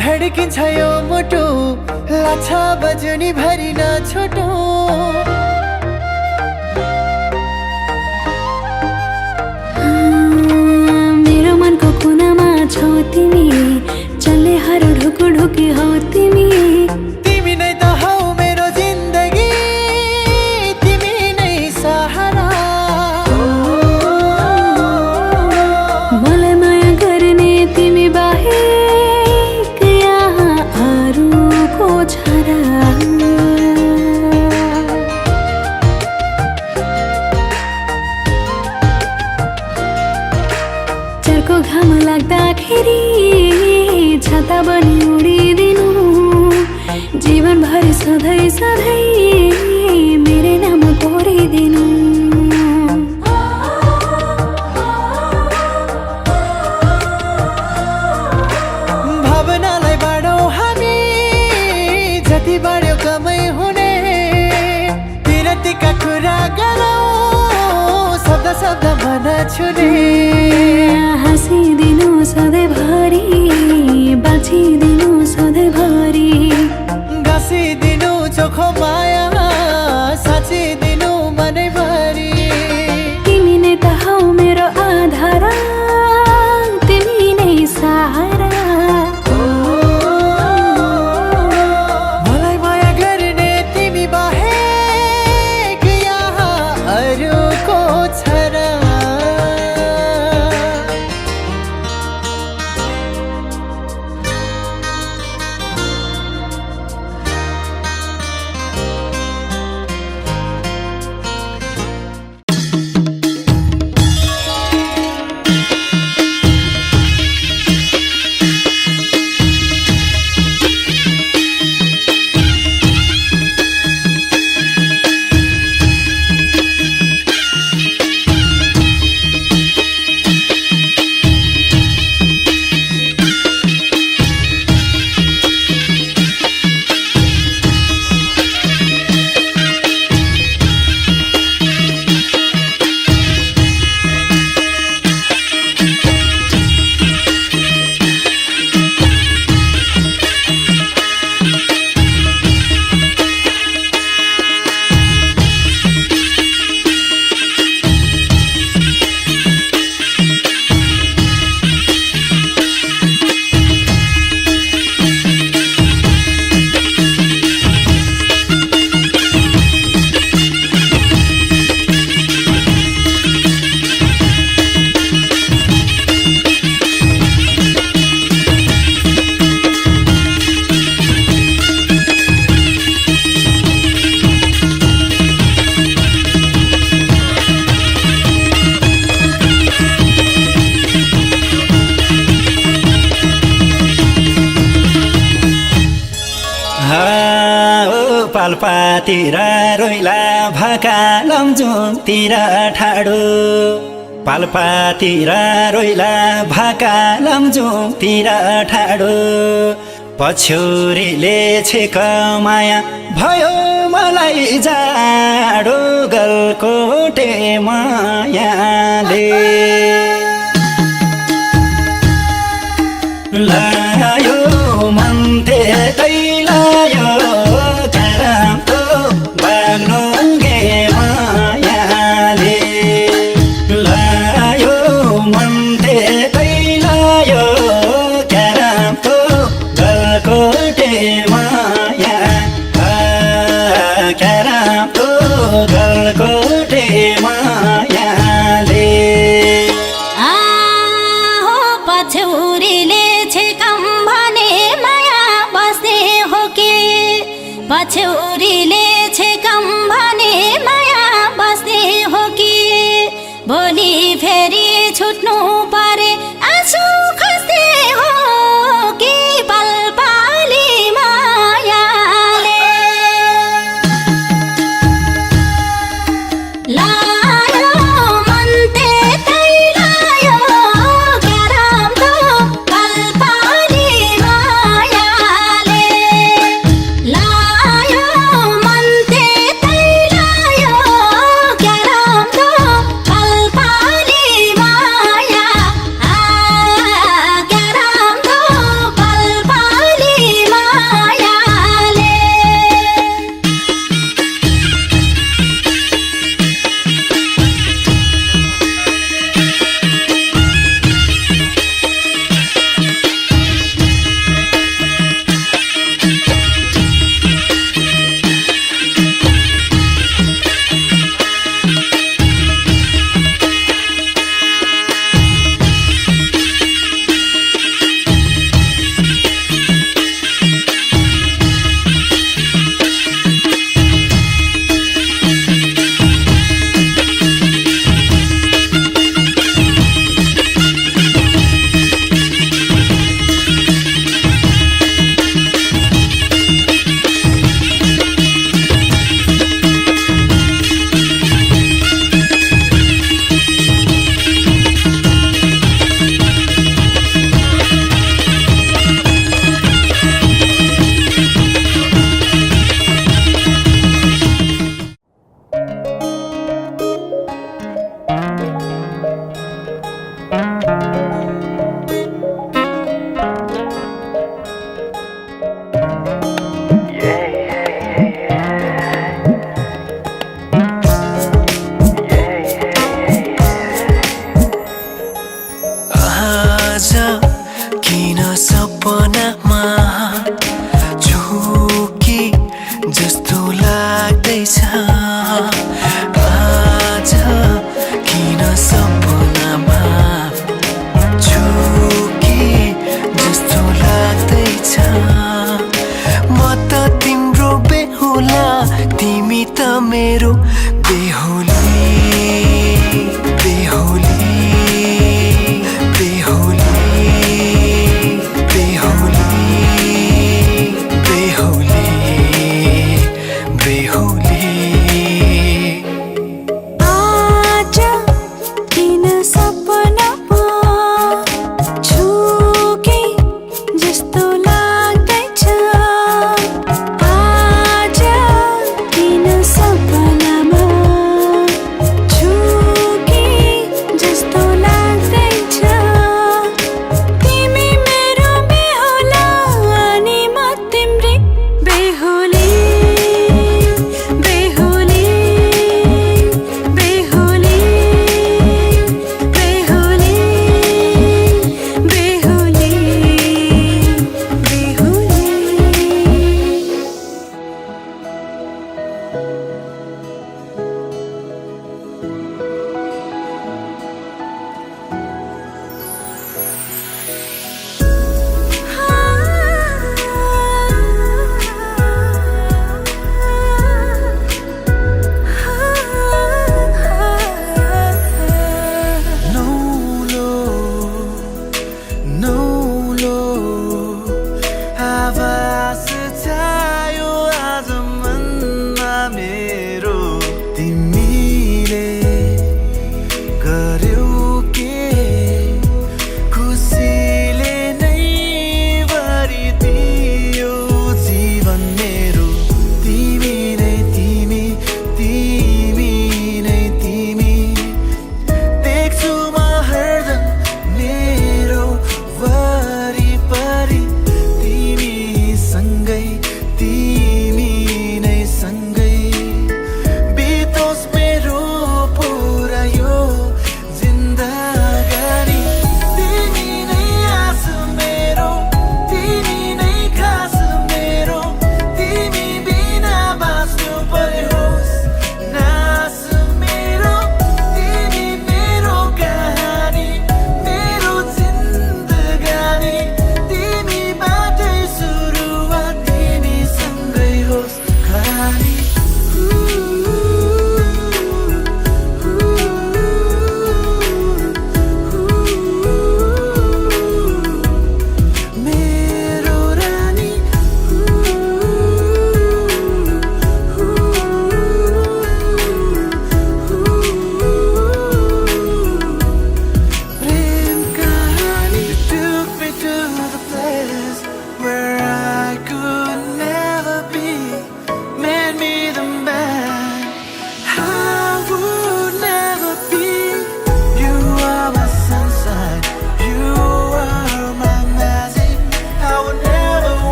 धड्किन्छ यो मुटु लाग्छ बजुनी भरि नछुटु मेरो मनको कुनामा छौ तिमी चल्ने हर ढुकु ढुकी हौ तिमी तिमी नै त हौ मेरो जिन्दगी तिमी नै सहारा मलाई माया गर्ने तिमी बाहेक यहाँ अरूको छारा चर्को घाम लाग्दाखेरि छाता बनी उडिदिनु जीवनभरि सधैँ सधैँ मेरै नाम कोरिदिनु भावनालाई बाँडौँ हामी जति बाँड्यो कमै हुने विरतिका कुरा गरौँ शब्द शब्द मन छुने हाँसिदिनु सधैँभरि बाँचिदिनु सधैँभरि गाँसिदिनु चोखो माया साँचिदिनु मनैभरि तिमी नै त हौ मेरो आधार तिमी नै सहारा मलाई माया गर्ने तिमी बाहेक यहाँ अरूको छरा पाल्पातिर रोइला भाका लमजुङतिर ठाडो पाल्पातिर रोइला भाका लमजुङतिर ठाडो पछ्यौरीले छेक माया भयो मलाई जाडो गलकोटे मायाले लायो मन त्यतै लायो चराको बाग्नुगे मायाले लायो मन त्यतै लायो चराको गलकोटे माया चराको गलकोटे मायाले पछौरीले छेकम भने माया बस्ने हो कि भोलि फेरि छुट्नु परे आँसु खस्ने हो कि पलपाली मायाले लायो मन त्यतै लायो गरमको पलपाली मायाले लायो मन त्यतै लायो गरमको पलपाली माया आज किन सपनामा झुकी जस्तो लाग्दैछ आज किन सपनामा झुकी जस्तो लाग्दैछ म त तिम्रो बेहुला तिमी त मेरो बेहुली बेहुली बेहुली बेहुली बेहुली बेहुली आज किन सपनामा झुके जस्तो लाग्दैछ आज किन सपनामा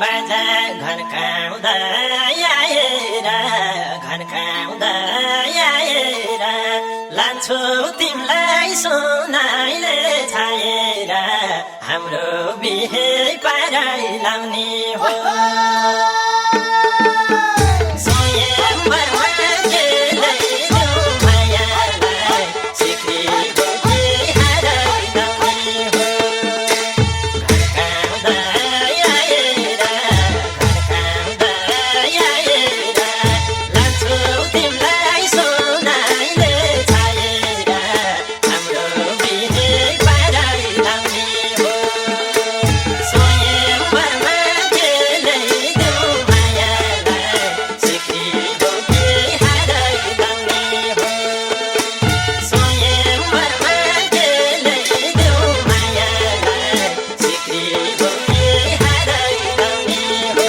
बाजा घनकाउँदा आएर घनकाउँदा आएर लान्छु तिमीलाई सुनाइले छाएर हाम्रो बिहे पाराइ लाउने हो स्वयंवरमा खेल्दैछु मायालाई सिक्री बोकी हराइलाउने हो घनकाउँदा आएर घनकाउँदा आएर लान्छु तिमीलाई सुनाइले छाएर हाम्रो बिहे पाराइ लाउने हो स्वयंवरमा खेल्दैछु मायालाई सिक्री बोकी हराइलाउने हो स्वयंवरमा खेल्दैछु मायालाई सिक्री बोकी हराइलाउने हो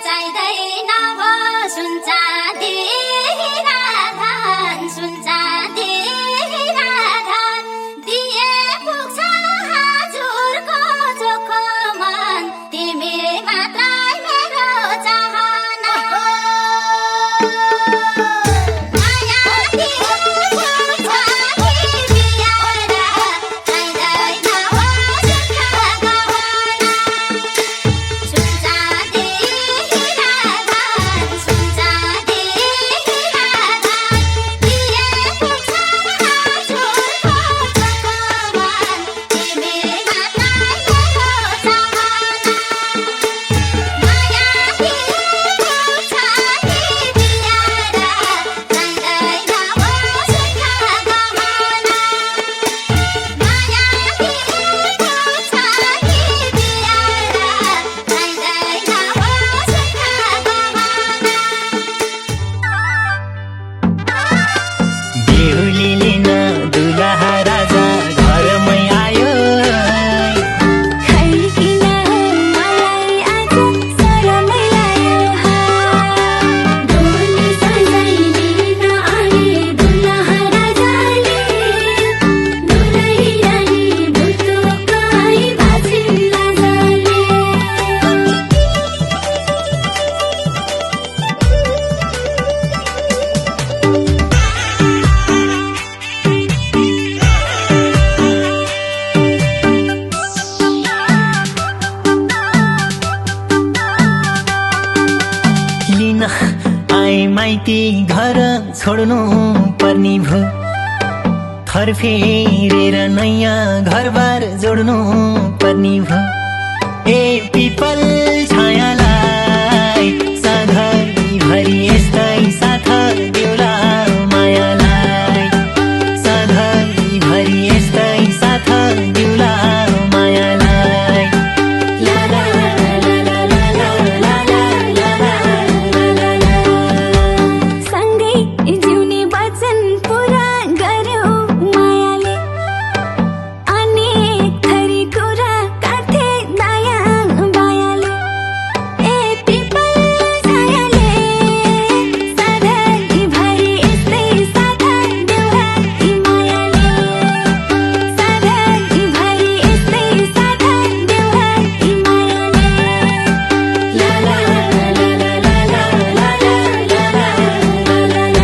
चाहिँदैन भो सुन चाँदी राधन सुन चाँदी राधन दिए पुग्छ हजुरको चोखो मन तिमी मात्रै मेरो चाहना माया दिएको छ कि बियारा चाहिँदैन भो सुनका गहना सुन चाँदी राधन सुन चाँदी राधन दिए पुग्छ हजुरको चोखो मन तिमी मात्रै मेरो चाहना माया दिएको छ कि बियारा चाहिँदैन भो सुनका गहना माया दिएको छ कि बियारा चाहिँदैन भो सुनका गहना बेहुलीले न दुलहा राजा घरमै आयो खै किन मलाई आज शरमै लाग्यो डोली सजाइ लिन आए दुलहा राजाले दुलै रानी बुटोको आई बाछिन् लाजाले लिन आए माइती घर छोड्नु पर्ने भो थर फेरेर नयाँ घरबार जोड्नु पर्ने भो ए पिपल छायालाई सधैँभरि यस्तै साथ देउला मायालाई सधैँभरि यस्तै साथ देउला मायालाई ला ला ला ला ला ला ला ला ला सँगै जिउने वचन पुरा गर्यो मायाले अनेक थरी कुरा काथे दायाङ बायाले ए पिपल छायाले सधैँभरि यस्तै साथ देउला यी मायाले सधैँभरि यस्तै साथ देउला यी मायाले ला ला ला ला ला ला ला ला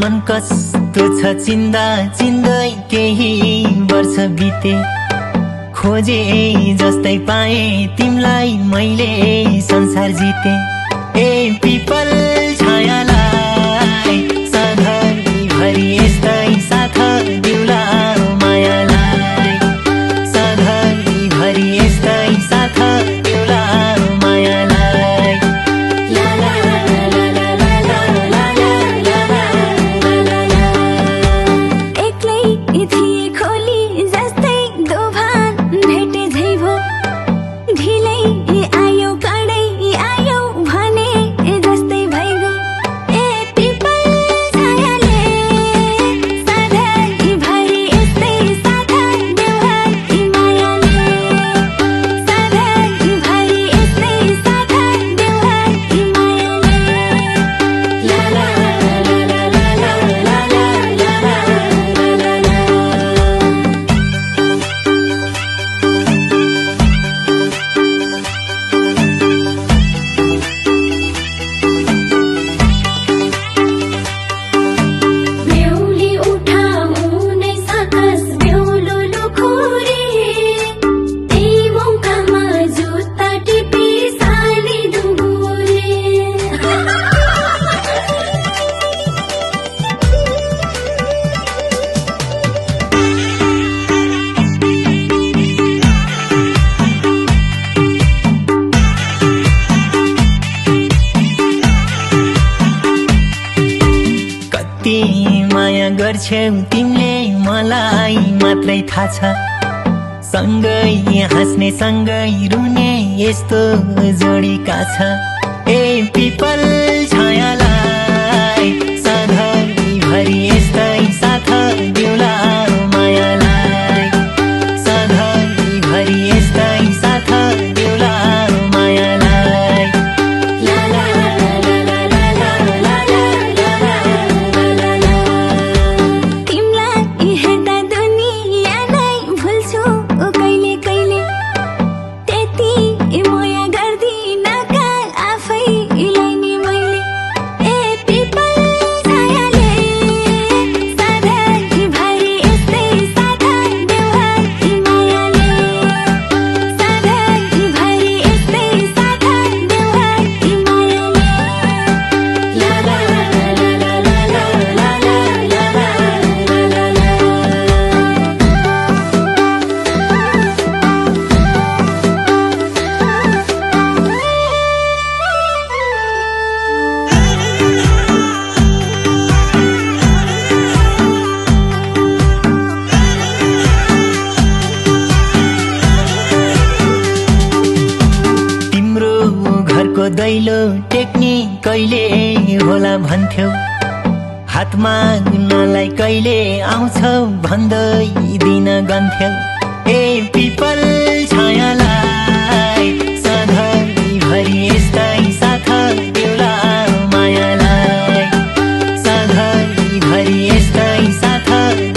मन कस्तो छ चिन्दा चिन्दै केही वर्ष बिते खोजे जस्तै पाए तिमलाई मैले संसार जिते ए पिपल छायालाई गर्छौ तिमीले मलाई मात्रै थाहा छ सँगै हाँस्ने सँगै रुने यस्तो जोडीका छ ए पिपल छायालाई सधैँभरि यस्तै साथ दिउला मायालाई सधैँभरि यस्तै साथ दिउला मायालाई ला ला ला ला ला ला ला ला ला। तिमीलाई हेर्दा दुनिया नै भुल्छु कहिले कहिले त्यति माया गर्दिन का आफैलाई नि मैले ए पिपल छायाले सधैँभरि यस्तै साथ देऊ मायाले सधैँभरि यस्तै साथ देऊ मायाले ला ला ला ला ला ला ला ला ला। तिम्रो घरको दैलो टेक्ने कहिले होला भन्थ्यौ हातमा नलाई कहिले आउँछौ भन्दै दिन गन्थ्यौ ए पिपल छायालाई सधैँभरि यस्तै साथ दिउला मायालाई सधैँभरि यस्तै साथ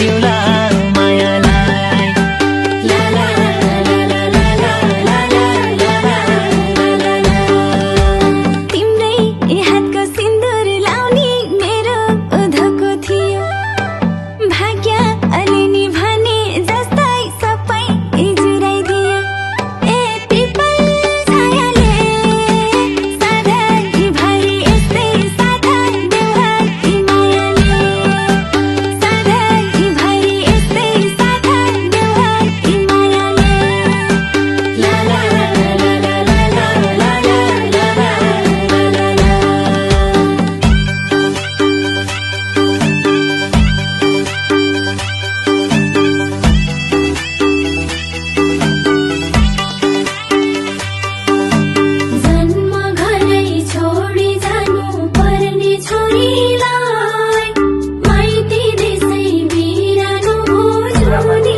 दिउला मायालाई ला ला ला ला ला ला ला ला। तिम्रै हातको सिन्दुर लाउने मेरो धोको थियो भाग्य अलिनी भने जस्तै सबै जुराइदियो ए पिपल छायाले सधैँभरि यस्तै साथ देऊ मायाले सधैँभरि यस्तै साथ देऊ मायाले ला ला ला ला ला ला ला ला। जन्म घरै छोडी जानु पर्ने छोरीलाई माइती देशै बिरानो हो जोडी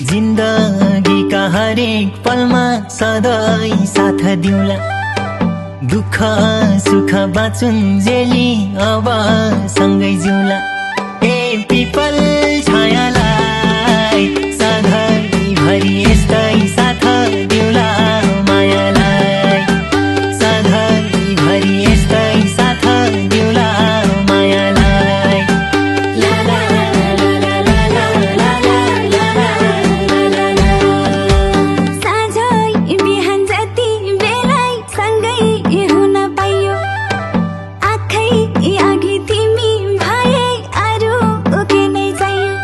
जिन्दगीका हरेक पलमा सधैँ साथ दिउला दुःख सुख बाँचुन्जेली अब सँगै जिउला ए पिपल छायालाई सधैँभरि यस्तै साथ दिउला मायालाई सधैँभरि यस्तै साथ दिउला मायालाई ला ला ला ला ला ला ला ला। साँझै बिहान जति बेलै सँगै हुन पाइयो आँखै अघि तिमी भए अरू के नै चाहियो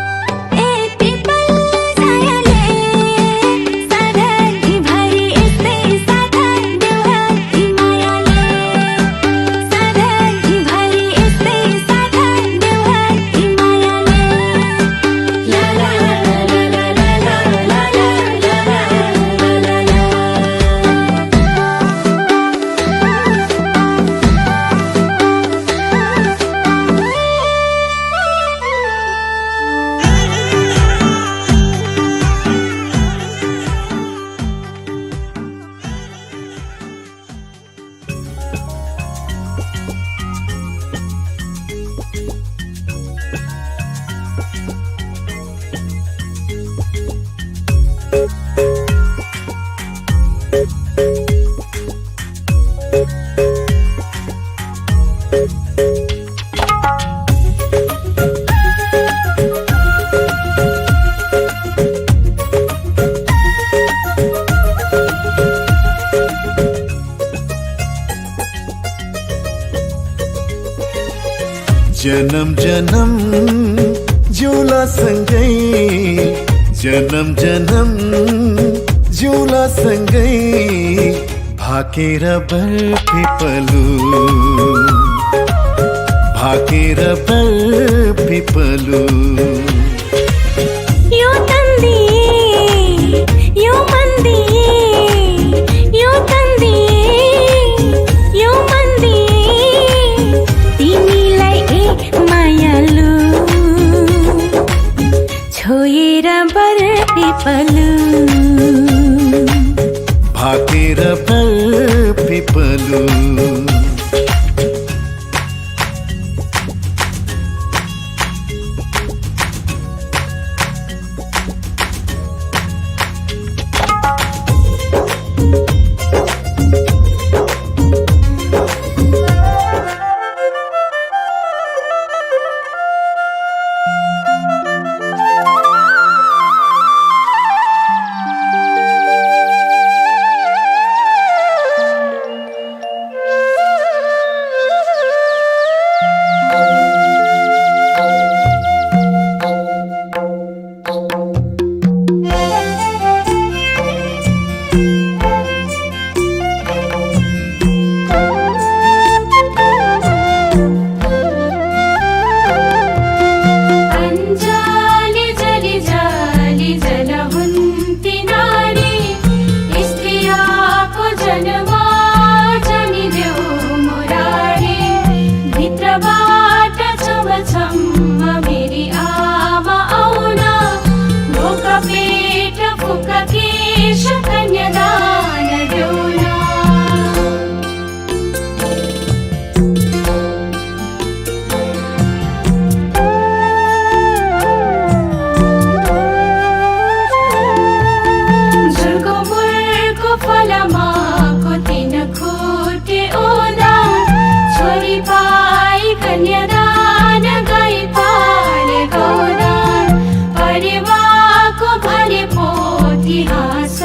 जन्म जन्म जुला सँगै जन्म जन्म जुला सँगै भाकेर बरपिपलु भाकेर बरपिपलु यो तन्दी यो मन्दी यो तन्दी यो मन्दी तिमीलाई मायालु छोएर बरपिपलु भाकेर बरपिपलु कन्यादान गई पाले गौदान परिवारको भने पोथी हाँस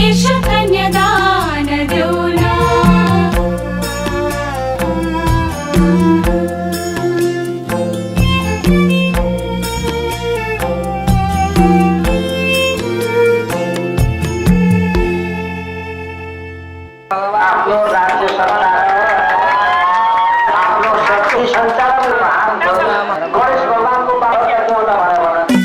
विष कन्यादान देऊ ना आफ्नो राज्य सरकार आफ्नो शक्ति सञ्चालन भाग गणेश भगवानको बारेमा एउटा भएर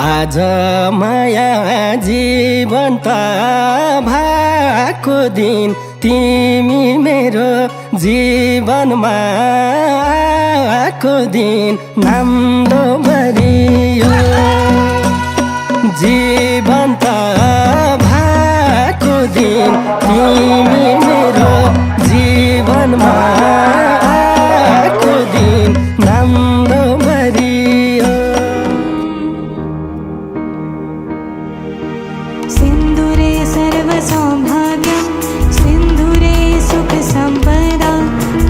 आज माया जीवन्त भएको दिन तिमी मेरो जीवनमा आएको दिन नाम्रो मरियो जीवन्त भएको दिन तिमी मेरो जीवनमा आएको दिन नाम्रो मरियो सिन्दूरे सर्व सौभाग्यं सिन्दूरे सुख सम्पदा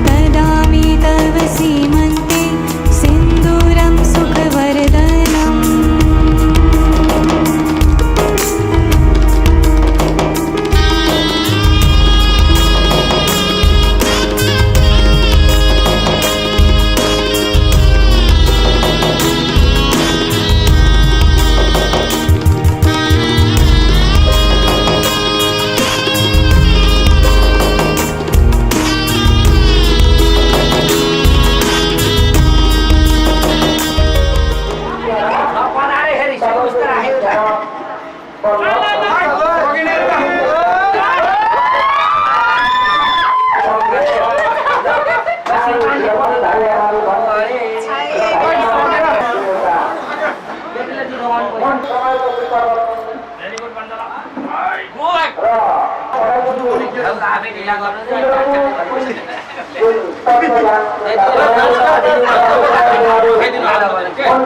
ददामि तव सीमन्ते सिन्दूरं सुखवर्धनम्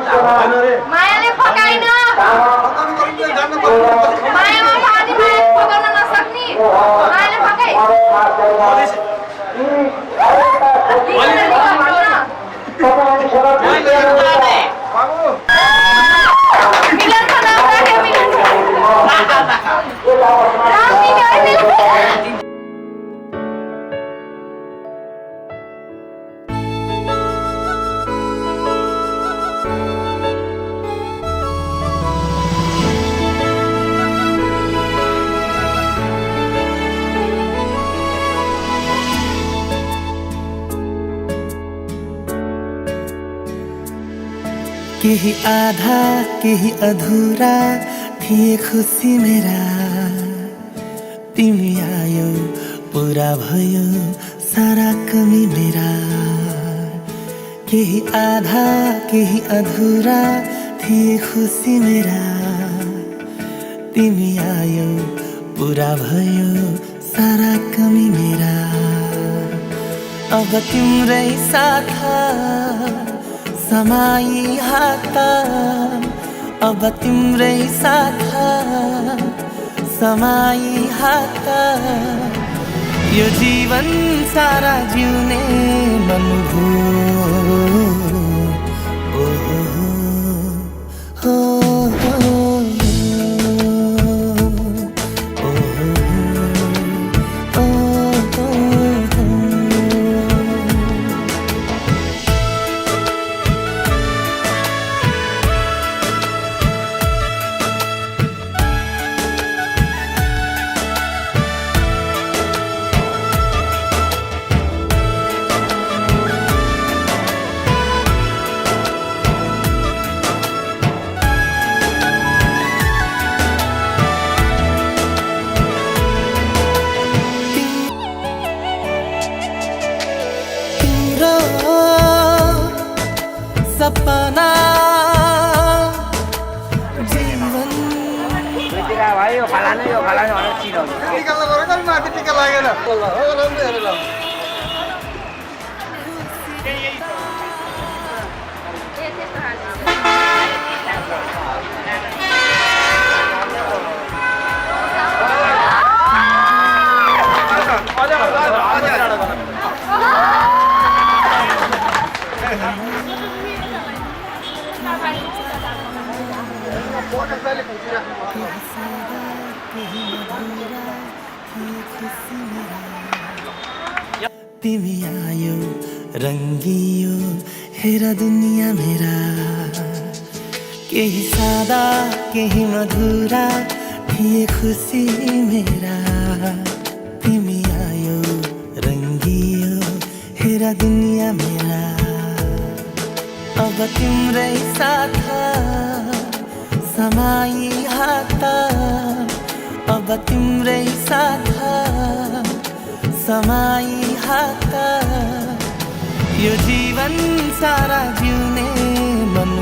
मायाले फकाइन मायामा पानी माया फकाउन नसक्ने मायाले फकाइ मिलन छ नाम राखे मिलन केही आधा केही अधुरा थिए खुसी मेरा तिमी आयो पुरा भयो सारा कमी मेरा केही आधा केही अधुरा थिए खुसी मेरा तिमी आयो पुरा भयो सारा कमी मेरा अब तिम्रै साथ समाई हात अब तिम्रै साथ समाई हात यो जीवन सारा जिउने मन भो लागेन राम्रै हेरेर लाऊ। तिमी आयो रङ्गियो हेर दुनिया मेरा केही सादा केही मधुरा थिए खुसी मेरा तिमी आयो रङ्गियो हेर दुनिया मेरा अब तिम्रै साथ समाई हात अब तिम्रै साथ समाई हात यो जीवन सारा जिउने मन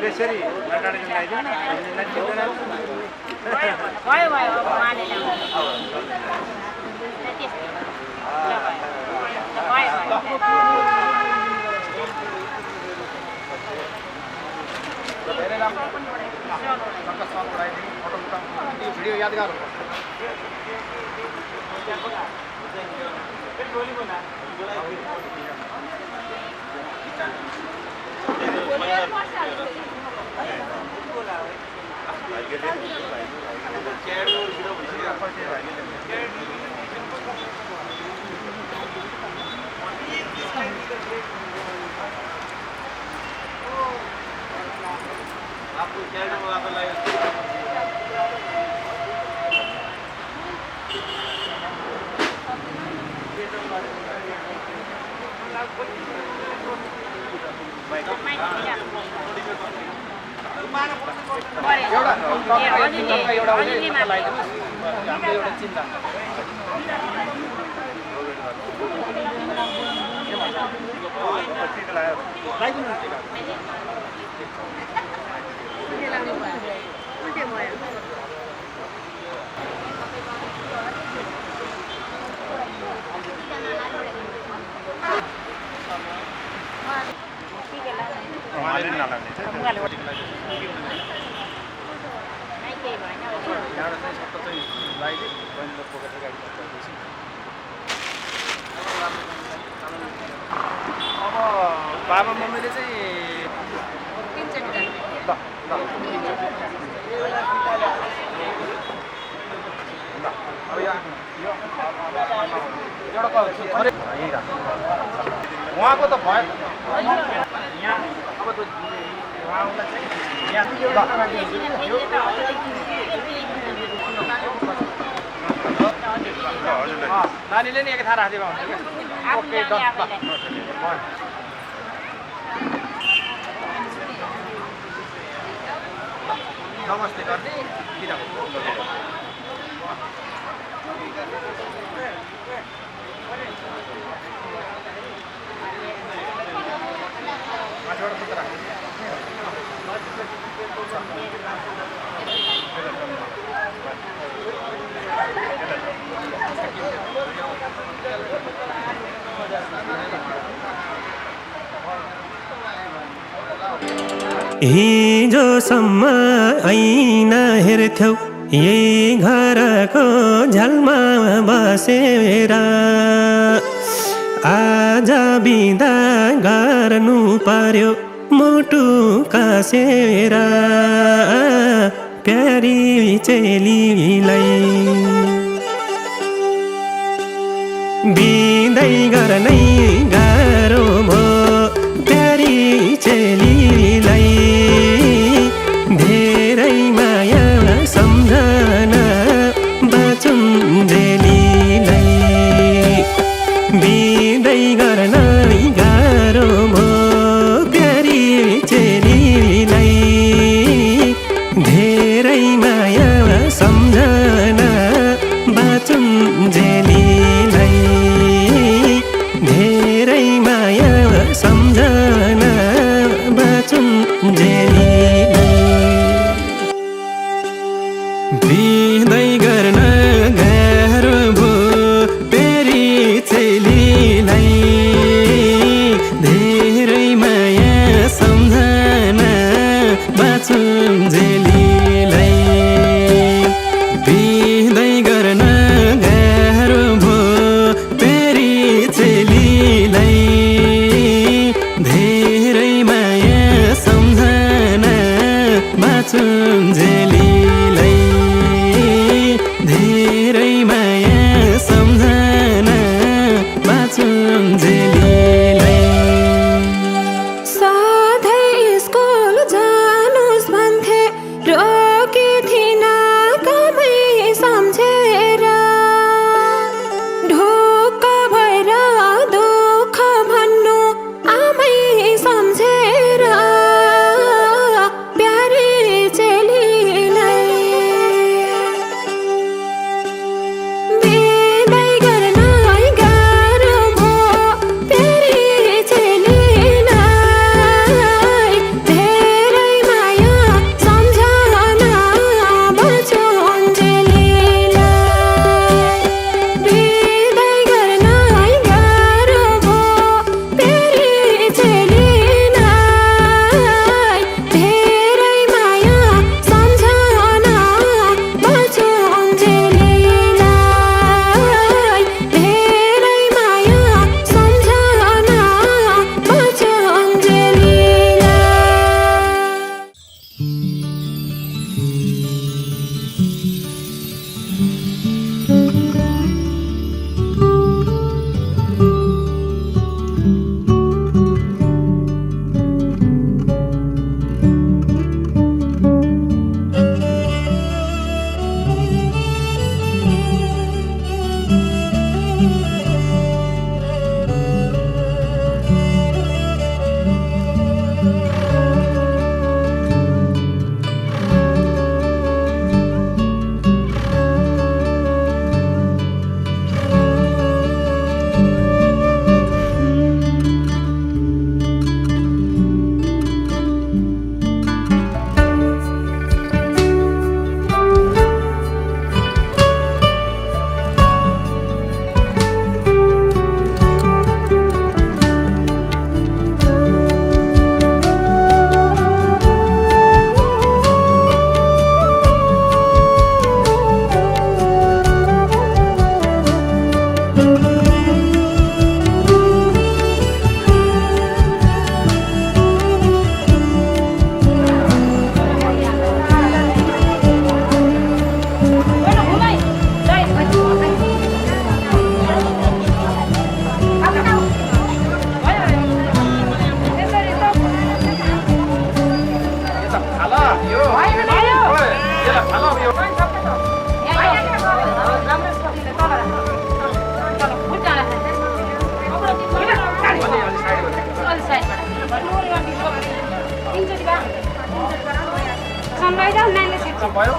त्यसरी भयो भयो अब उहाँले ल्याउनु धेरै राम्रो भिडियो यादगार हो बाबा मम्मीले चाहिँ उहाँको त भयो नानीले नि एक थाहा राखिदिएको नमस्ते गर्ने हिजोसम्म ऐना हेर्थ्यौ यही घरको झ्यालमा बसेर आज बिदा गर्नु पर्यो मुटु कसेर प्यारी चेलीलाई बिदै गर्नै गाह्रो भो प्यारी चेलीलाई धेरै माया सम्झना बाचुन्जेलीलाई बिदै गर्न गाह्रो भो प्यारी चेलीलाई धेरै माया सम्झना बाचुन्जेलीलाई धेरै माया भयो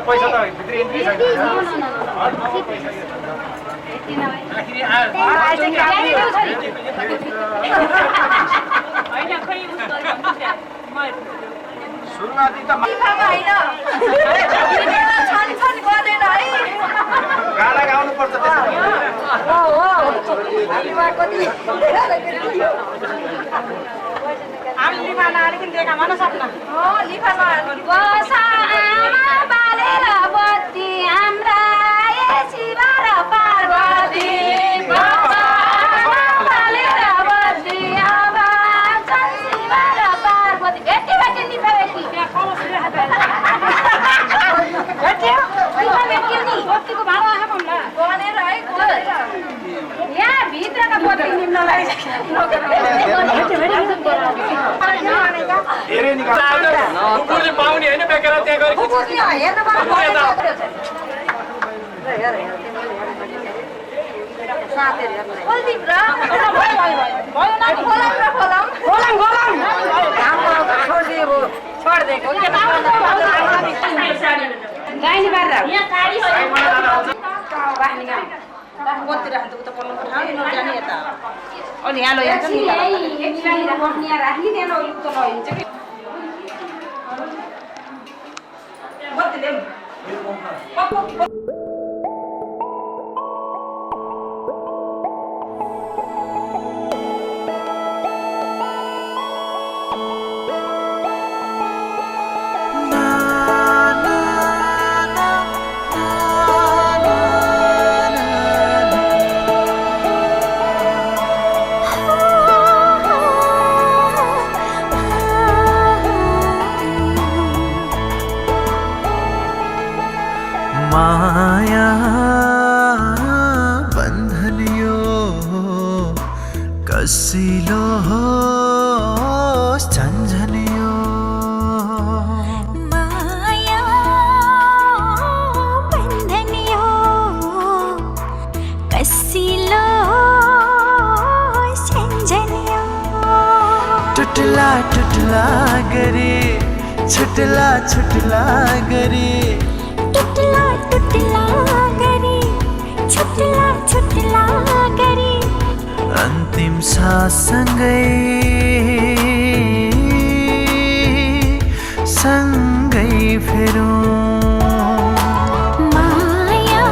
पैसा त भित्र इन्ट्री छैन सुरुवाती त गाडा गाउनु पर्छ धेरै निकाल्नु पाउने होइन बेकार त्यहाँ गएर अनि यहाँ लैजान्छ नि राख्ने त्यहाँ लैजान्छ कि माया बन्धन यो कसिलो झन्झन यो माया बन्धन यो कसिलो झन्झन यो टुटला टुटला गरे छुटला छुटला गरे टुटला टुटला गरे छुटला छुटला गरे अन्तिम सासँगै सँगै फेरौँ माया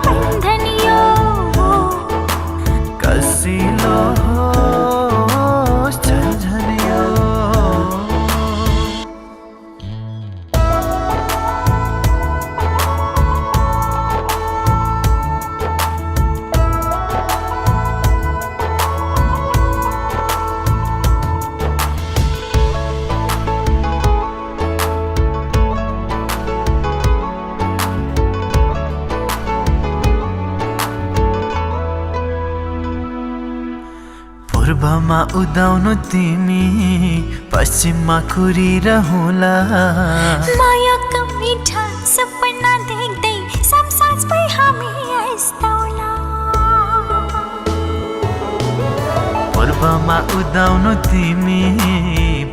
बन्धन यो कसिलो होस् झन्झन यो पूर्वमा उदाउनु तिमी पश्चिममा कुरिरहला मायाका मिठा सपना देख्दै साँझमै हामी यस्ताउला पूर्वमा उदाउनु तिमी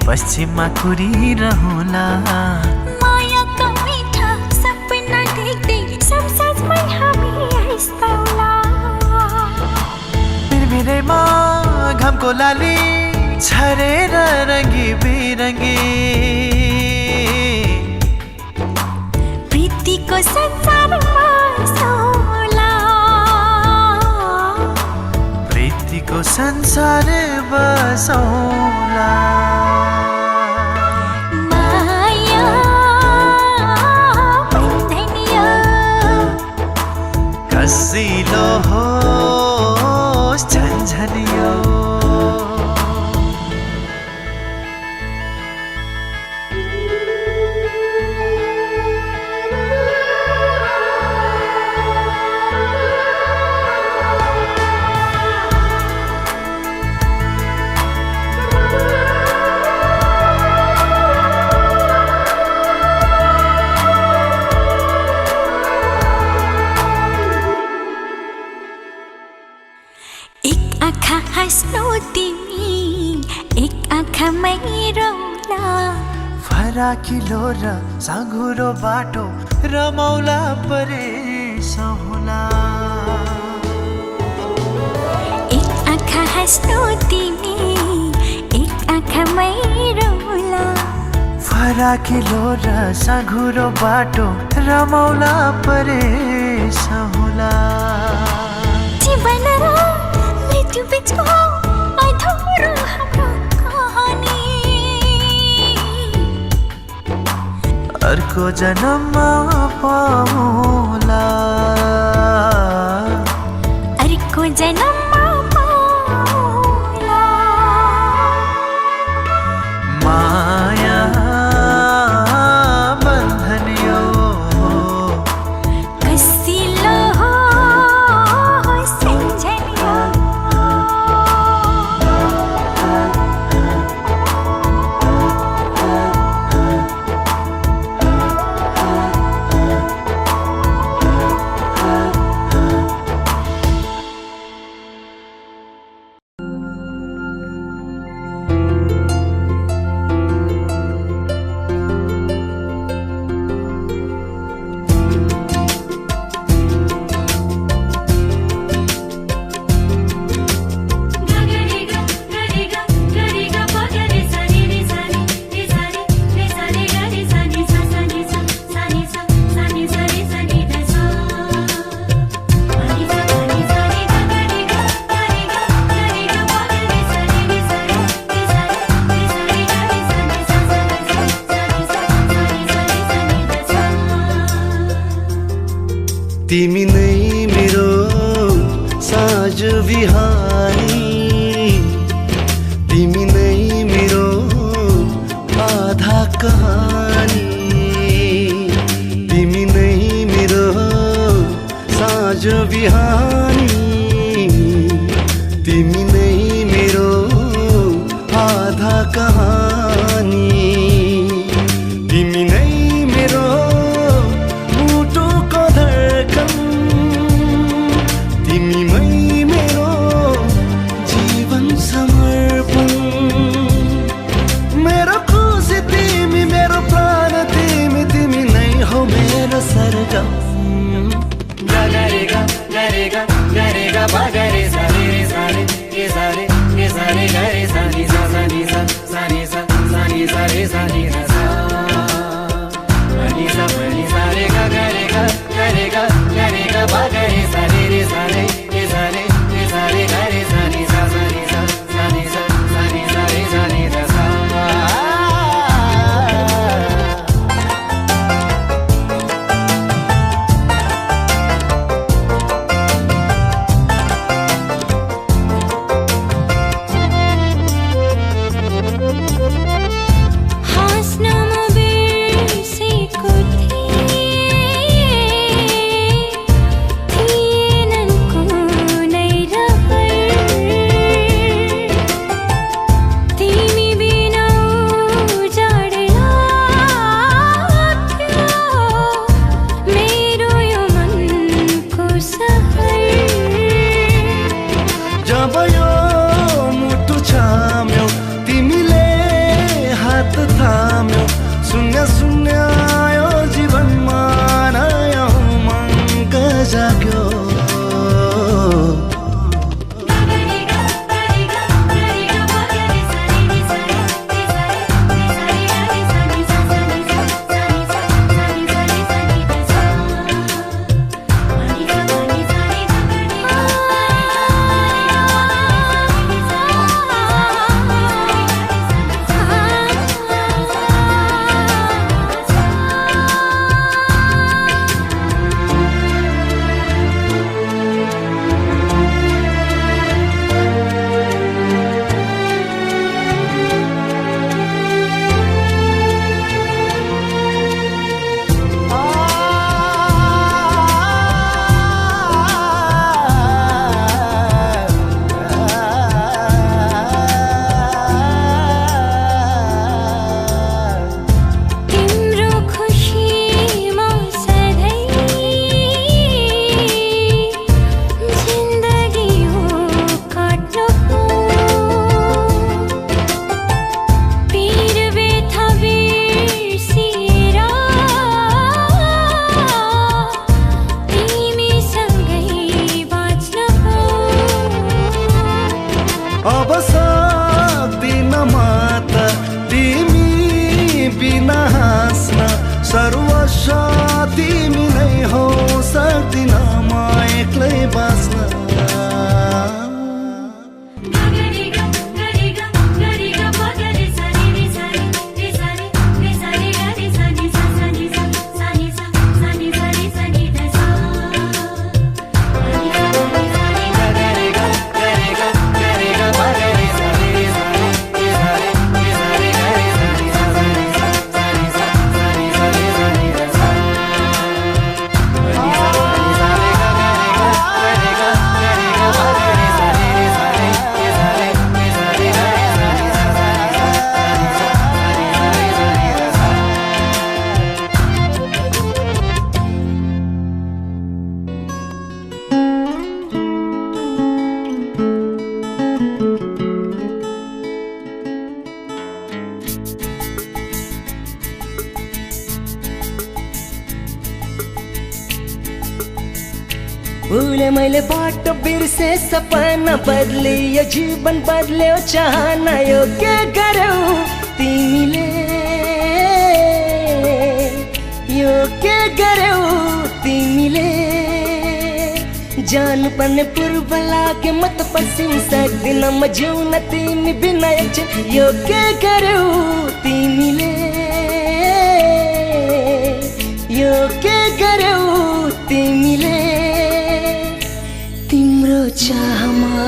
पश्चिममा कुरिरहला मायाका मिठा सपना देख्दै साँझमै हामी यस्ताउला बिरबिरैमा घामको लाली छरेर रङ्गी बिरङ्गी प्रीतिको संसारमा बसौला प्रीतिको संसार बसौला माया बन्धनिया कसिलो होस् झन्झन यो हाँस्नु तिमी एक आँखामै रौला फराकिलो र साँघुरो बाटो रमाउला परेछ होला एक आँखा हाँस्नु तिमी एक आँखामै रौला फराकिलो र साँघुरो बाटो रमाउला परेछ होला जीवन र मृत्यु बिचको अधुरो हाम्रो कहानी अर्को जन्ममा पाउला अर्को जन्ममा पाउला माया बन्धन यो कसिलो सम्झन यो तिमी नै मेरो साँझ बिहानी तिमी नै मेरो आधा कहानी तिमी नै मेरो साँझ बिहानी तिमी नै मेरो आधा कहानी तिमी नै मेरो मुटुको धड्कन तिमीमै मेरो जीवन समर्पण मेरो खुसी तिमी मेरो प्राण तिमी तिमी नै हो मेरो सरगम गरेगा गरेगा अब सक्दिन माता तिमी बिना हाँस्न सर्वस्व तिमी नै हो सक्दिन म एक्लै बाँच्न भूले मैले बाटो बिर्से सपना बदलियो जीवन बदल्यो चाहना यो के गर्यौ तिमीले यो के गर्यौ तिमीले जानु पर्ने पूर्व लागे म त पश्चिम सक्दिन म जिउन तिमी बिना एकछिन यो के गर्यौ तिमीले यो के गर्यौ तिमीले तिम्रो चाहमा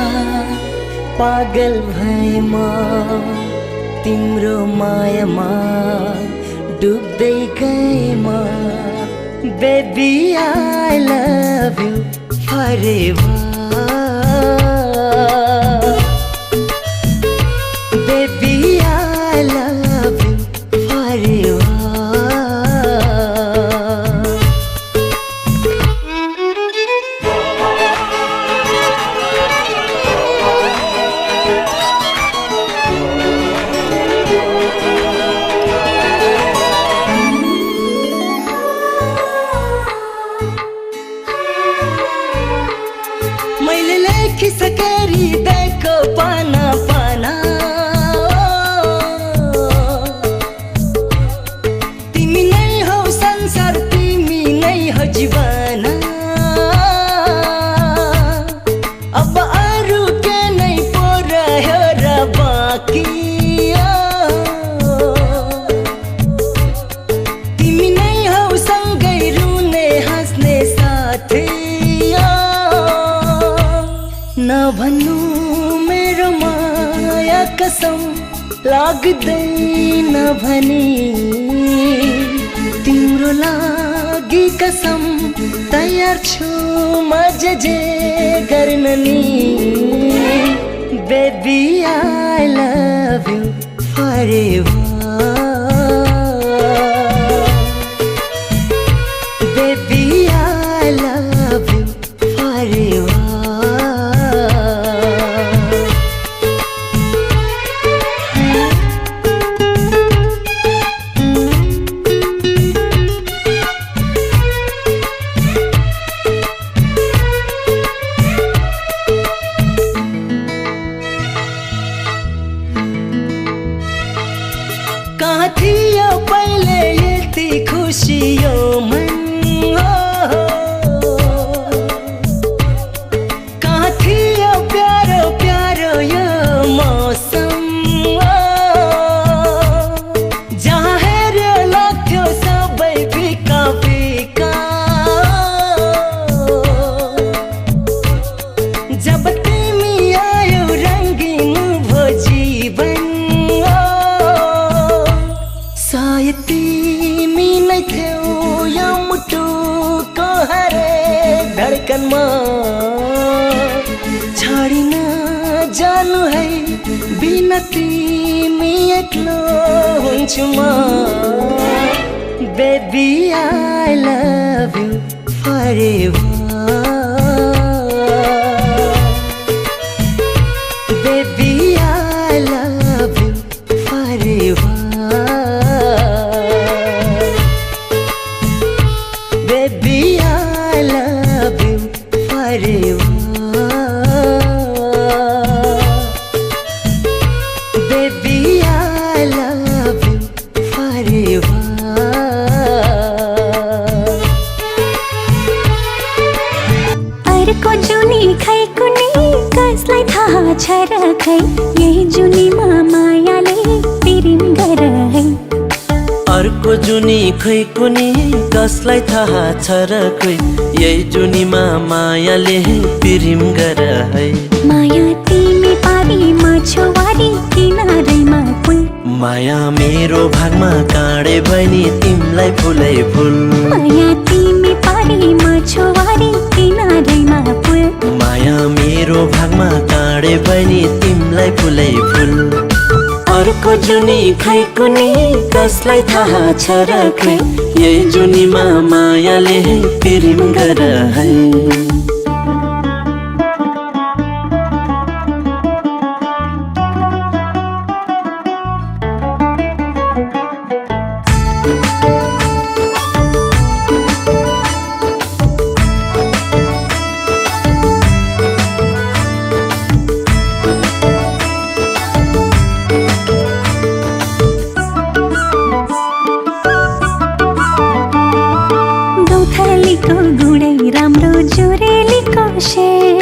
पागल भए म तिम्रो मायामा डुब्दै गए म baby I love you forever baby I love you forever मैले लेखिसकेरी देखो पाना पाना तिमी नै हौ संसार तिमी नै हो जीवन अब अरू के नै पो रह्यो र बाँकी तिमी नै हौ सँगै रुने हाँस्ने साथी नभन्नु मेरो माया कसम लाग्दैन भनी तिम्रो लागि कसम तयार छु म जे गर्न नि baby I love you forever baby I love you forever कहाँ थियो पहिले यति खुसी यो मन कहाँ थियो प्यारो प्यारो यो मौसम जहाँ हेऱ्यो लाग्थ्यो सबै फिका फिका जब तिमी आयो रङ्गिन भो जीवन सायद तिमी नै थियौ यो मुटुको हरेक धड्कनमा छाडिन जानु है बिना तिमी एक्लो हुन्छु म baby I love you forever baby I love you forever Baby, I love you forever. छरखै यही जुनीमा मायाले पिरिम गर है अर्को जुनी खै कुनी कसलाई थाहा छ र खोइ यही जुनीमा मायाले पिरिम गर है माया तिमी पारीमा छोवारी किनारैमा पुल माया मेरो भागमा काँडे बनी तिमलाई फुलै फुल माया तिमी पारीमा छोवारी किनारैमा पुल माया मेरो भागमा काँडे बनी तिमलाई फुलै फुल अर्को जुनी खै कुनी कसलाई थाहा छ र खोइ यही जुनीमा मायाले पिरिम गर है गौथलीको गुडै राम्रो जोरेलीको शेर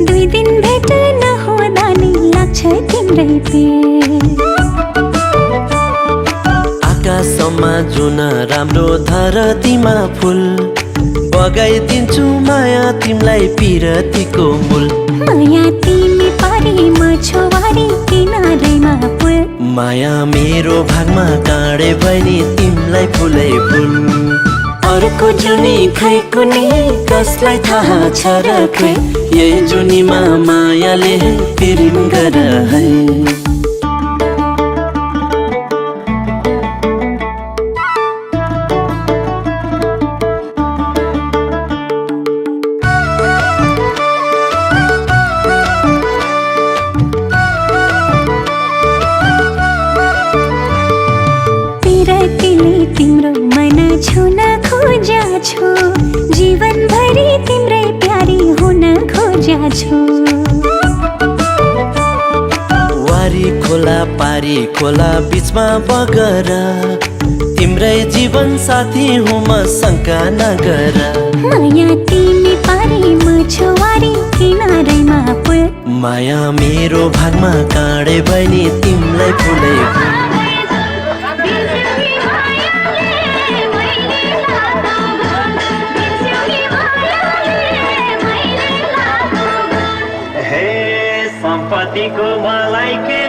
2 दिन भेट नहुँदा नि लाग्छ तिम्रै पेट आकाशमा जुन राम्रो धरतीमा फुल बगाइदिन्छु माया तिमलाई पिरतीको मूल माया तिमी पारीमा छोवारी किनारैमा पुल माया मेरो भागमा काँडे बनी तिमलाई फुलै फुल अर्को जुनी खै कुनी कसलाई थाहा छ र खोइ यही जुनीमा मायाले पिरिम गर है पिरतीले तिम्रो मन छुन खोजा छु जीवनभरि तिम्रै प्यारी हुन खोजा छु वारी खोला पारी खोला बीचमा बगर तिम्रै जीवन साथी हुँ म शङ्का नगर माया तिमी पारीमा छोवारी किनारैमा पुल माया मेरो भागमा काँडे बनी तिमलाई फुलै फुल हे सम्पत्तिको मलाई के